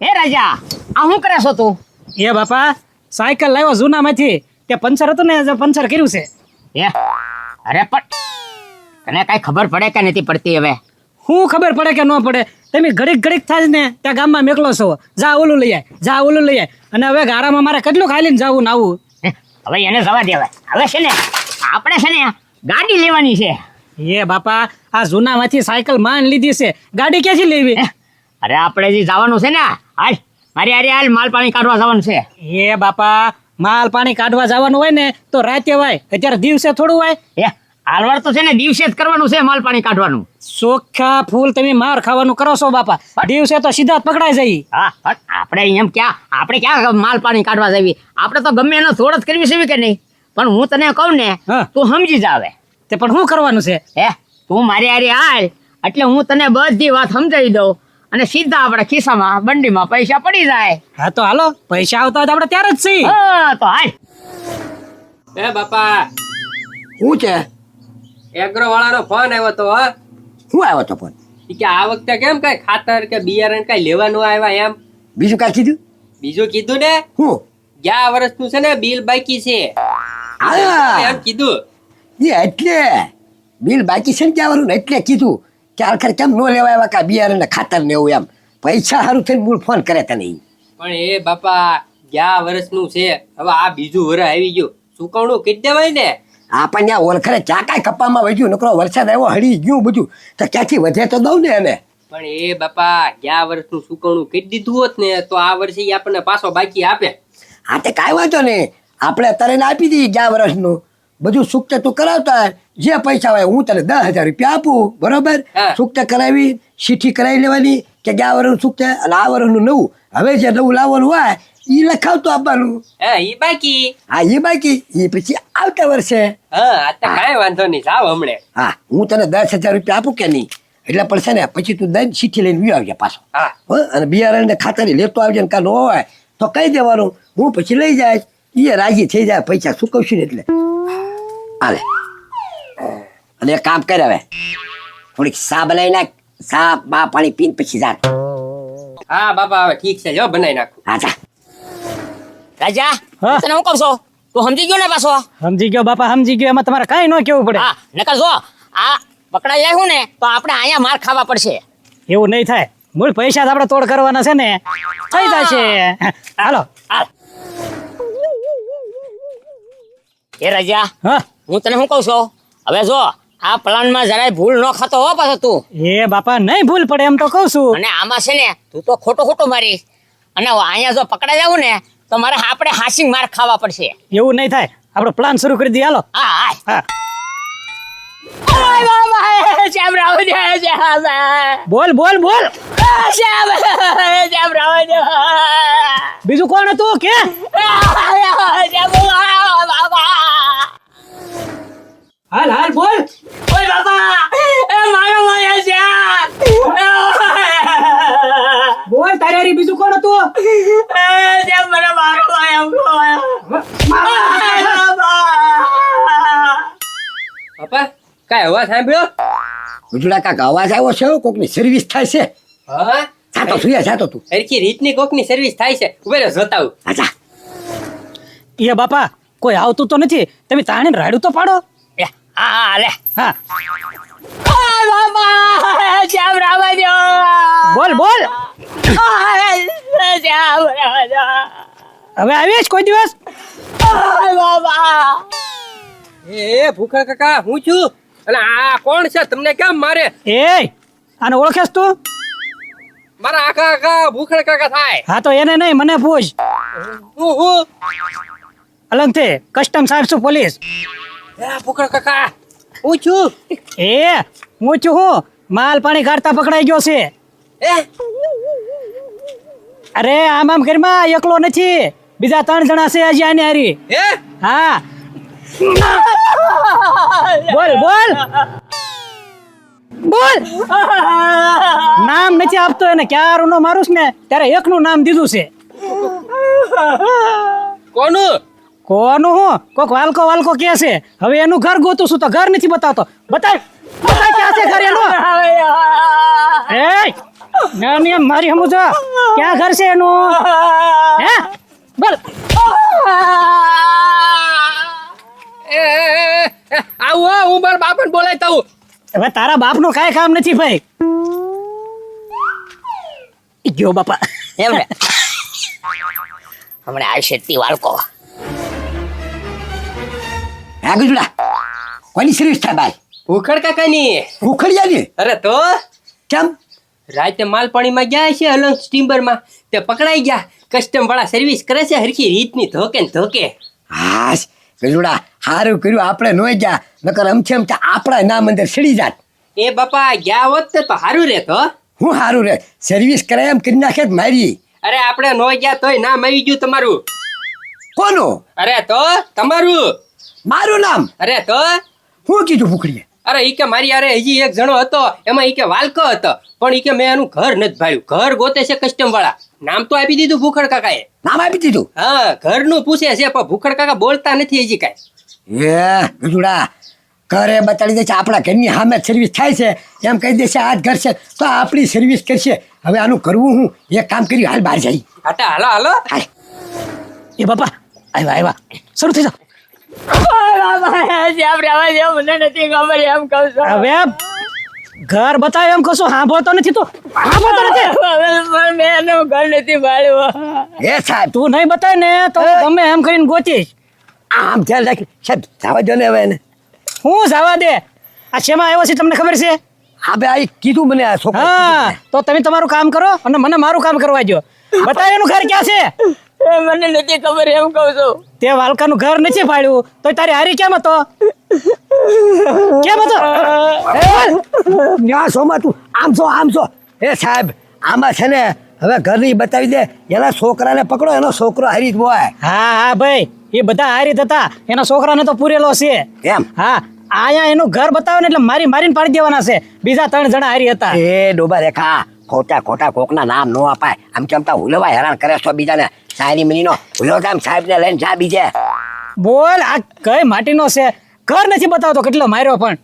હે રાજા આ શું કરે છો તું? એ બાપા સાયકલ લાવ્યો જૂનામાંથી તે પંચર હતું ને પંચર કર્યું છે. હે અરે પણ તને કાંઈ ખબર પડે કે નથી પડતી હવે? શું ખબર પડે કે ન પડે? તમે ઘડીક થાય ને ત્યાં ગામમાં મેકલો છો, જા ઓલું લઈ આય, જા ઓલું લઈ આય, અને હવે ગારામાં મારે કેટલું ખાલીને જવું ને આવું. હવે એને જવા દેવાય. હવે છે ને આપણે છે ને ગાડી લેવાની છે. એ બાપા આ જૂનામાંથી સાયકલ માન લીધી છે, ગાડી ક્યાંથી લેવી? અરે આપણે જે જવાનું છે ને હાલ મારી અરે હાલ માલ પાણી કાઢવા જવાનું છે. એ બાપા માલ પાણી કાઢવા જવાનું હોય ને તો રાતે વાય, અત્યારે દિવસે થોડું વાય. હાલવાર તો છે ને દિવસે જ કરવાનું છે માલ પાણી કાઢવાનું. ચોખ્ખા ફૂલ તમે માર ખાવાનું કરો છો બાપા, દિવસે તો સીધા જ પકડાઈ જાય. હા આપણે એમ આપણે ક્યાં માલ પાણી કાઢવા જઈએ? આપણે તો ગમે એનો થોડ જ કરવી છે કે નહીં? પણ હું તને કહું ને તું સમજી જાવે. તે પણ શું કરવાનું છે? તું મારી હારે હાલ એટલે હું તને બધી વાત સમજાવી દઉં અને સીધા આપણે ખિસ્સામાં બંડીમાં પૈસા પડી જાય. હા તો હાલો, પૈસા આવતા હોય તો આપણે ત્યારે જ છીએ. હા તો હાલ. એ બાપા શું છે? એગ્રો વાળાનો ફોન આવ્યો તો હા. શું આવ્યો તો ફોન? ઈ કે આ વખતે કેમ કઈ ખાતર કે બિયારણ કઈ લેવાનું આવ્યા એમ. બીજું કાંઈ કીધું? બીજું કીધું ને શું? ગયા વર્ષનું છે ને બિલ બાકી છે એમ કીધું. એટલે બિલ બાકી છે ને જવાનું ને એટલે કીધું કે આખર કેમ ન લેવા આવ્યા કા બિયારણ ને ખાતર ને એવું એમ. પૈસા સારું થઈને મૂળ ફોન કરે તને. પણ એ બાપા ગયા વર્ષનું છે, હવે આ બીજું વરસ આવી ગયું, ચૂકવણું કરી દેવાય ને. આપણને આ ઓળખરે ચા કાંઈ કપ્પામાં વધ્યું, નકરો વરસાદ આવ્યો હળી ગયું બધું, તો ક્યાંથી વધે તો દઉં ને એને. પણ એ બાપા ગયા વર્ષનું ચૂકવણું કરી દીધું હોત ને તો આ વર્ષે ઈ આપણને પાછો બાકી આપે. હા તે કાંઈ વાંધો નહીં, આપણે અત્યારે એને આપી દઈએ ગયા વર્ષનું બધું સુક્ત તું કરાવતા જે પૈસા હોય હું તને 10,000 રૂપિયા આપું, બરોબર? સુક્ત કરાવી ચીઠી કરાવી લેવાની કે ગયા વર્ષનું સુક્ત અને આ વર્ષનું નવું. હવે જે નવું લાવવાનું હોય ઈ લખાવતું આપવાનું. ઈ બાકી. હા ઈ બાકી, ઈ પછી આવતા વર્ષે. હા આ તો કાંઈ વાંધો નહીં, જાવ હમણે. હા હું તને 10,000 રૂપિયા આપું કે નહીં, એટલે પડશે ને પછી તું દઈને ચીઠી લઈને વી આવજે પાછો. હા અને બિયારણ ને ખાતર લેતો આવજે ને કાં ન હોય તો કહી દેવાનું, હું પછી લઈ જાય. એ રાજી થઈ જાય, પૈસા ચૂકવશું ને એટલે હાલે. અને એક કામ કરે, હવે થોડીક સા બનાવી નાખ, સા બા પાણી પીને પછી જા. હા બાપા હવે ઠીક છે, જો બનાવી નાખું. હા જા. રાજા હા? તને હું કહું છું, તું સમજી ગયો ને પાછો? સમજી ગયો બાપા, સમજી ગયો. એમાં તમારે કાંઈ ન કેવું પડે. હા નકર જો આ પકડાઈ આવ્યું ને તો આપણે અહીંયા માર ખાવા પડશે. એવું નહીં થાય, મૂળ પૈસા તો આપણે તોડ કરવાના છે ને, થઈ જશે. હાલો. એ રાજા હા હું તને શું કહું છું, હવે જો આ પ્લાનમાં જરાય ભૂલ ન ખાતો હો પાછો તું. એ બાપા નહીં ભૂલ પડે એમ તો કહું છું. અને આમાં છે ને તું તો ખોટું મારીશ, અને અહીંયા જો પકડાઈ જાવ ને તો મારે આપણે હાસિંગ માર ખાવા પડશે. એવું નહીં થાય, આપણો પ્લાન શરૂ કરી દઈએ. હાલો. હા હા બોલ બોલ બોલ. બીજું કોણ હતું કે? હાલ હાલ બોલ. બોલ તારી બીજું કોણ હતું? બાપા કાંઈ અવાજ સાંભળ્યો? ઉજળા કાંક અવાજ આવ્યો છે, કોકની સર્વિસ થાય છે. હા જાતો સુયા જાતો તું. સરખી રીતની કોકની સર્વિસ થાય છે, ઉભે રહો જોતા આવું. હા એ બાપા કોઈ આવતું તો નથી, તમે તાણીને રાડું તો પાડો. હા લે હા બોલ બોલ. હવે આવીશ કોઈ દિવસ. એ ભૂખા કાકા હું છું, અને આ કોણ છે, તમને કેમ મારે? એ આને ઓળખેસ તું? મારા આખા આખા ભૂખા કાકા થાય. હા તો એને નહીં, મને પૂછ. હું અલગથી કસ્ટમ સાહેબ છું, પોલીસ. એ ભૂખા કાકા હું છું. એ હું છું, હું માલ પાણી કાઢતા પકડાઈ ગયો છે. એ અરે આમ ઘરમાં એકલો નથી, બીજા 3 જણા છે હજી આની હારી. એ હા બોલ બોલ બોલ. નામ નથી આપતો એને, ક્યારું નો મારું ને ત્યારે એકનું નામ દીધું છે. કોનું? કોનું હું કોક વાલકો કે છે. હવે એનું ઘર ગોતું છું તો ઘર નથી બતાવતો. બતાવ બતાવ ક્યાં છે ઘર એનું. એ ના નહીં મારી સમજો ક્યાં ઘર છે એનું હે બોલ આવું હો, હું મારા બાપાને બોલાવતા આવું. હવે તારા બાપનું કાંઈ કામ નથી ભાઈ ગયો બાપા એમ ને હમણાં આવશે તી વાળકો. હા ગજુડા કોની સર્વિસ થાય ભાઈ ભૂખડ કાકાની. ઉખડિયાની અરે તો કેમ રાતે માલપાણીમાં ગયા છે અલંગ સ્ટીમરમાં, તે પકડાઈ ગયા. કસ્ટમ વાળા સર્વિસ કરે છે હરખી રીતની, ધોકે ને ધોકે. હાશ ગજુડા સારું કર્યું આપણે નોઈ ગયા નકર અમથે આપણા નામ અંદર સડી જાત. એ બાપા ગયા હોત ને તો સારું રહેત હો. હું સારું રે સર્વિસ કરાય એમ કરી નાખે જ મારી. અરે આપણે નો ગયા તોય નામ આવી ગયું તમારું. કોનું અરે તો તમારું. મારું નામ અરે તો હું કીધું ફૂકડીએ અરે ઈ કે મારી યારે હજી એક જણો હતો, એમાં ઈ કે વાલકો હતો, પણ ઈ કે મેં એનું ઘર નથી ભાળ્યું. ઘર ગોતે છે કસ્ટમ વાળા. નામ તો આપી દીધું ભૂખડ કાકાએ. નામ આપી દીધું. હા ઘરનું પૂછે છે પણ ભૂખડ કાકા બોલતા નથી હજી કાંઈ. એ ગજુડા ઘરે બતાડી દે છે આપણા ઘરની સામે સર્વિસ થાય છે એમ કહી દેશે આ જ ઘર છે તો આપણી સર્વિસ કરશે. હવે આનું કરવું હું એક કામ કર્યું હાલ બહાર જઈ. હાટા હાલો હાલો. હાલ એ બાપા આવ્યા આવ્યા શરૂ થઈ જાઓ મને નથી ખબર એમ કહું છું. હવે ઘર બતાવે એમ કશો સાંભળતો નથી તો સાંભળતો નથી મેં એનું ઘર નથી ભાળ્યું. એ સાહેબ તું નહીં બતાવે ને તો ગમે એમ કરીને ગોતીશ આમ ધ્યાન રાખી સાહેબ જવા દો ને હવે એને. હું જવા દે આ શેમાં આવ્યો છે તમને ખબર છે હા ભાઈ કીધું મને આ છોકરો હા તો તમે તમારું કામ કરો અને મને મારું કામ કરવા દો બતાવે એનું ઘર ક્યાં છે મને નથી ખબર એમ કહું છું. તે વાલકાનું ઘર નથી પાડ્યું તો તારી હારી કેમ હતો કેમ હતો ન્યા સોમાં તું આમ છો એ સાહેબ આમાં છે ને હવે ઘરની બતાવી દે એના છોકરાને પકડો એનો છોકરો હારી જ હોય હા હા ભાઈ એ બધા હારી હતા એના છોકરાને તો પૂરેલો છે એમ હા આયા એનું ઘર બતાવે ને એટલે મારીને પાડી દેવાના છે બીજા 3 જણા હારી હતા એ ડોબા રેખા ખોટા કોકના નામ નો અપાય આમ કેમ તા હુલવા હેરાન કરે છો બીજાને સારી મિનીનો હુલો કામ સાહેબ ને લઈને જા બીજે બોલ આ કઈ માટીનો છે ઘર નથી બતાવતો કેટલો માર્યો પણ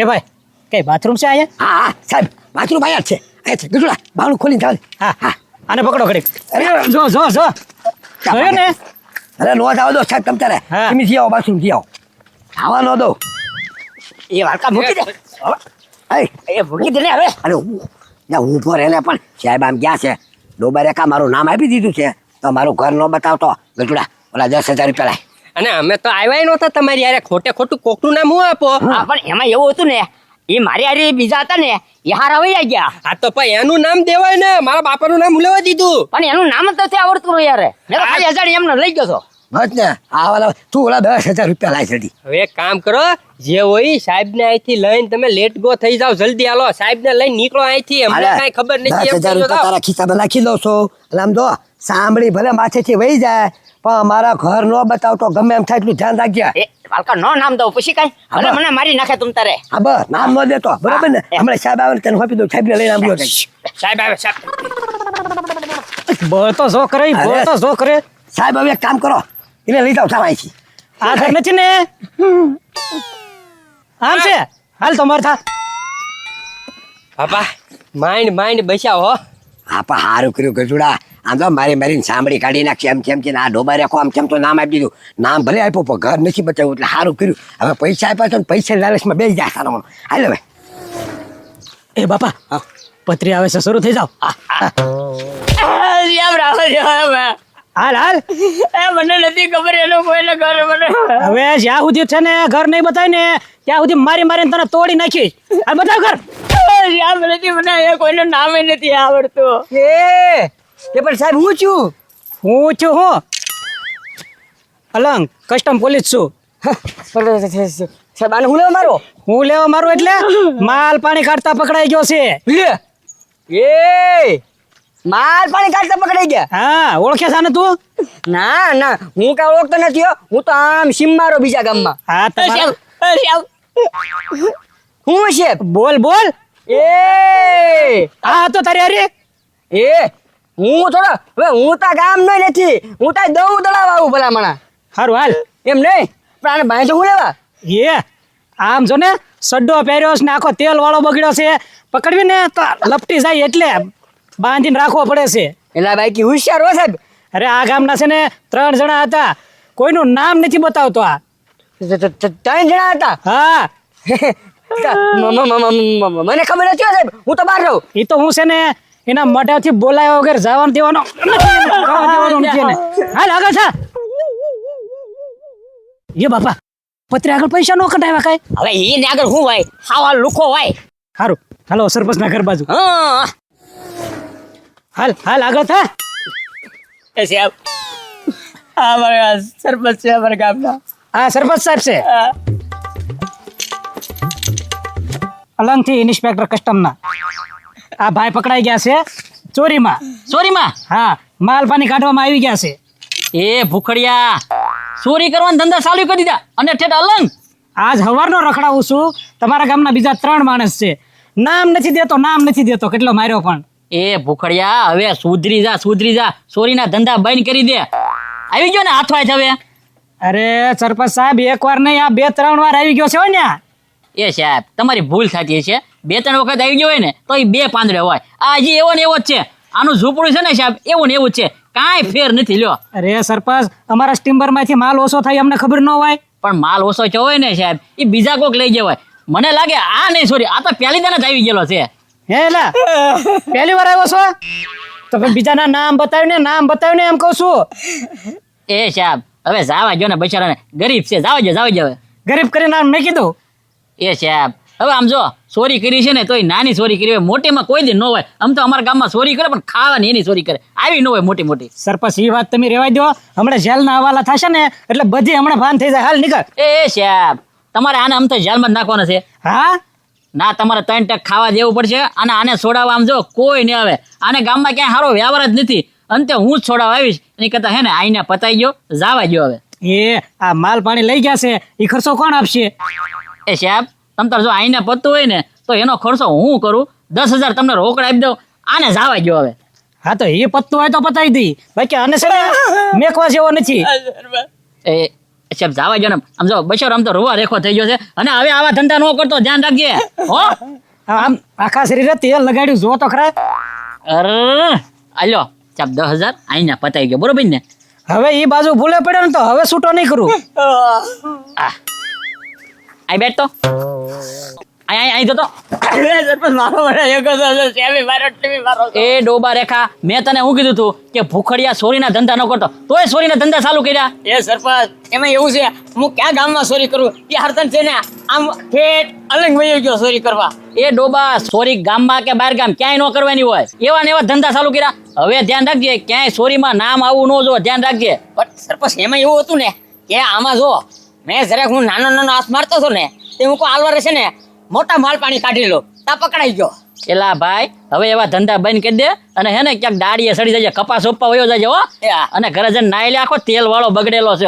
એ ભાઈ કઈ બાથરૂમ છે અહીંયા હા સાહેબ બાથરૂમ આયા જ છે આ છે ગજુડા બાવણું ખોલીને ચાલ હા હા આને પકડો ઘડીક જો જોયો ને અરે નો જાવ દો સાહેબ તમ તારે હા. તમે જી આવો બાથરૂમ જી આવો આવા નો દો એ વાળકા મૂકી દે. એ ભૂલી દે ને હવે અરે ના ઊભો રહે ને પણ સાહેબ આમ ગયા છે ડોબા રેખા મારું નામ આપી દીધું છે તો મારું ઘર નો બતાવતો ગજુડા ઓલા 10,000 રૂપિયા લાય અને અમે તો આવ્યા નહોતા તમારી યારે, ખોટે ખોટું કોકનું નામ હું આપો. હા પણ એમાં એવું હતું ને એ મારી હારે બીજા હતા ને એ હારા વહી ગયા. આ તો ભાઈ એનું નામ દેવાય ને, મારા બાપાનું નામ લેવા દીધું. પણ એનું નામ જ નથી આવડતું ને યાર. મેં તો ખાલી 1000 એમને લઈ ગયો છો. બસ ને આ વાલા તું ઓલા 10,000 રૂપિયા લાય જલ્દી હવે એક કામ કરો, જે હોય સાહેબ ને અહીંથી લઈને તમે લેટ ગો થઈ જાવ, જલ્દી હાલો. સાહેબ ને લઈને નીકળો અહીંથી, અમને કઈ ખબર નથી. 10,000 રૂપિયા તારા ખિસ્સામાં નાખી દો છો એટલે આમ જો સાંભળી ભલે માથેથી વહી જાય પણ મારા ઘર નો બતાવતો ગમે એમ થાય એટલું ધ્યાન રાખજે એ વાળકા નો નામ દઉં પછી કઈ ભલે મને મારી નાખે તુમ તારે. હા બસ નામ ન દેતો બરાબર ને હમણાં સાહેબ આવે ને તેને આપી દો સાહેબ ને લઈને આવ્યો સાહેબ આવે સાહેબ. બોલ તો જો કરે સાહેબ હવે એક કામ કરો એને લઈ જાઓ સારા અહીંથી આ ઘર નથી ને આમ છે હાલ તમાર થા બાપા માઇન્ડ બચાવ હો. હા પણ સારું કર્યું ગજુડા આમ તો મારીને સાંભળી કાઢી નાખી એમ કેમ કે આ ડોબા રેખો આમ કેમ તો નામ આપી દીધું નામ ભલે આપ્યું પણ ઘર નથી બચાવ્યું એટલે સારું કર્યું હવે પૈસા આપ્યા તો પૈસા લાલચમાં બેસી જાય સારો હાલ હવે એ બાપા પત્રી આવે છે શરૂ થઈ જાવ હાલ મને નથી ખબર એનું કોઈને ઘર મને. હવે જ્યાં સુધી છે ને ઘર નહીં બતાય ને ત્યાં સુધી મારીને તને તોડી નાખીશ હાલ બતાવ ઘર યાદ નથી મને એ કોઈનું નામ નથી આવડતું. એ પણ સાહેબ હું છું અલંગ કસ્ટમ પોલીસ છું સાહેબ આને હું લેવા મારો એટલે માલ પાણી કાઢતા પકડાઈ ગયો છે માલ પાણી કાઢતા પકડાઈ ગયા હા ઓળખે છે ને તું ના હું કઈ ઓળખતો નથી હું તો આમ સીમ મારો બીજા ગામમાં હા હું છે બોલ હા તો તારી હારી હું થોડો હવે હું તા ગામ નો નથી હું તા દઉં દળાવ આવું ભલા મણા સારું હાલ એમ નહીં પણ આને બાંધો હું લેવા એ આમ જો ને સડ્ડો પહેર્યો છે ને આખો તેલ વાળો બગડ્યો છે, પકડવી ને તો લપટી જાય એટલે બાંધીને રાખવો પડે છે. એલા બાકી હોશિયાર હો સાહેબ. અરે આ ગામના છે ને 3 જણા હતા, કોઈનું નામ નથી બતાવતો આ. 3 જણા હતા. હા મને ખબર નથી હો સાહેબ, હું તો બહાર રહું. એ તો હું છે ને એના મોઢાથી બોલાવ્યા વગર જવાનું દેવાનો નથી એને. હાલ આગળ થા. એ બાપા પત્રે આગળ પૈસા નો કઢાવ્યા કાંઈ. હવે એને આગળ હું હોય, હાવા લુખો હોય. સારું હાલો સરપંચ ના ઘર બાજુ. હા હાલ હાલ આગળ થા. એ સાહેબ, અમારા સરપંચ છે અમારા ગામના. હા સરપંચ સાહેબ છે. અલંગથી ઇન્સ્પેક્ટર કસ્ટમના. આ ભાઈ પકડાઈ ગયા છે ચોરીમાં. ચોરીમાં? હા, માલ પાણી કાઢવામાં આવી ગયા છે. એ ભૂખડિયા, ચોરી કરવાના ધંધા ચાલુ કરી દીધા અને ઠેઠ અલંગ. આજ હવારનો રખડાવું છું. તમારા ગામના બીજા 3 માણસ છે, નામ નથી દેતો કેટલો માર્યો પણ. એ ભૂખડિયા, હવે સુધરી જા. ચોરીના ધંધા બંધ કરી દે. આવી ગયો ને હાથવાય હવે. અરે સરપંચ સાહેબ, 1 વાર નહીં આ 2-3 વાર આવી ગયો છે હો ન્યા. એ સાહેબ, તમારી ભૂલ થતી છે. 2-3 વખત આવી ગયો હોય ને તો એ 2 પાંદડે હોય. આ હજી એવો ને એવો જ છે. આનું ઝૂંપડું છે ને સાહેબ, એવું ને એવું જ છે, કાંઈ ફેર નથી. લ્યો. અરે સરપંચ, અમારા સ્ટીમર માંથી માલ ઓછો થાય અમને ખબર ન હોય. પણ માલ ઓછો થયો હોય ને સાહેબ, એ બીજા કોક લઈ જવાય. મને લાગે આ નહીં ચોરી, આ તો પહેલી દાને જ આવી ગયેલો છે. હે લા, પહેલી વાર આવ્યો છો તો પછી બીજાના નામ બતાવ્યું ને એમ કહું છું. એ સાહેબ, હવે જાવા જો ને, બચારાને ગરીબ છે, જાવા જો હવે. ગરીબ કરી નામ મેં કીધું. એ સાહેબ, હવે આમ જો ચોરી કરી છે ને તોય નાની ચોરી કરી હોય, મોટીમાં કોઈ દી ન હોય. આમ તો અમારા ગામમાં ચોરી કરે પણ ખાવાની એની ચોરી કરે, આવી ન હોય મોટી. સરપંચ એ વાત તમે રેવાઈ દો, હમણાં જેલના હવાલા થશે ને એટલે બધી હમણાં ભાન થઈ જાય. હાલ નીકળ. એ સાહેબ, તમારે આને આમ તો જેલમાં જ નાખવાના છે. હા ના, તમારે 3 ટક ખાવા દેવું પડશે. અને આને છોડાવવા આમ જો કોઈ નહીં આવે. આને ગામમાં ક્યાંય સારો વ્યવહાર જ નથી. અંતે હું જ છોડાવવા આવીશ. એની કરતા હે ને આઈને પતાઈ ગયો, જાવા ગયો હવે. એ આ માલ પાણી લઈ ગયા છે, એ ખર્ચો કોણ આપશે? એ સાહેબ, તમ તાર જો આઈને પતતું હોય ને તો એનો ખર્ચો હું કરું. 10,000 તમને રોકડા આપી દઉં. આને જાવા ગયો હવે. હા તો એ પત્તું હોય તો પતાવી દઈ, બાકી આને છે ને મેકવા જેવો નથી. એ સાહેબ, જાવા ગયો ને. આમ જો બશર આમ તો રોવા રેખો થઈ ગયો છે. અને હવે આવા ધંધા ન કરતો, ધ્યાન રાખજે હો. આમ આખા શરીરે તેલ લગાડ્યું, જો તો ખરા. અરે આલ્યો સાહેબ, 10,000 આઈને પતાઈ ગયો, બરોબર ને? હવે એ બાજુ ભૂલે પડે ને તો હવે છૂટો નહીં કરું. આઈ બેઠ તો આઈ જતો. એ ડોબા રેખા, મેં તને શું કીધું તું કે ભૂખડિયા ચોરીના ધંધા ન કરતો, તોય ચોરીના ધંધા ચાલુ કર્યા. એ સરપંચ, એમાં એવું છે, હું ક્યાં ગામમાં ચોરી કરું? એ હરતન છે ને આમ ઠેઠ અલંગ વયો ગયો ચોરી કરવા. એ ડોબા, ચોરી ગામમાં કે બહાર ગામ ક્યાંય ન કરવાની હોય. એવા ને એવા ધંધા ચાલુ કર્યા. હવે ધ્યાન રાખજે, ક્યાંય ચોરીમાં નામ આવવું ન જો, ધ્યાન રાખજે. પણ સરપંચ, એમાં એવું હતું ને કે આમાં જો મેં જરાક હું નાનો હાથ મારતો હતો ને તે હું કોઈ આલવારે છે ને મોટા માલ પાણી કાઢી લો, તા પકડાઈ ગયો. એલા ભાઈ, હવે એવા ધંધા બંધ કરી દે. અને હે ને ક્યાંક દાડીએ સડી જાય, કપાસ ઉપવા વયો જાય હો. અને ઘરે જઈને નાઈ લે, આખો તેલ વાળો બગડેલો છે.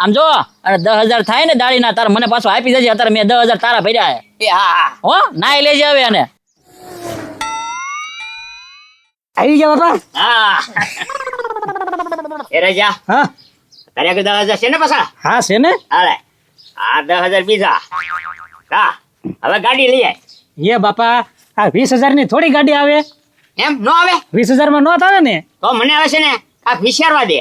આમ જો, અને 10,000 થાય ને દાડીના, તાર મને પાછો આપી દેજે. અત્યારે મેં 10,000 તારા ભર્યા છે. હો, નાઈ લેજે હવે. અને આવી ગયા બાપા. હા એ રાજા, હા તારે આગળ 10,000 છે ને પાછા? હા છે ને. હાલે, આ 10,000 બીજા. હા, હવે ગાડી લઈ આય. એ બાપા, આ 20,000 ની થોડી ગાડી આવે? એમ ન આવે? 20,000 માં નો આવે ને. તો મને આવે છે ને આ વિચારવા દે.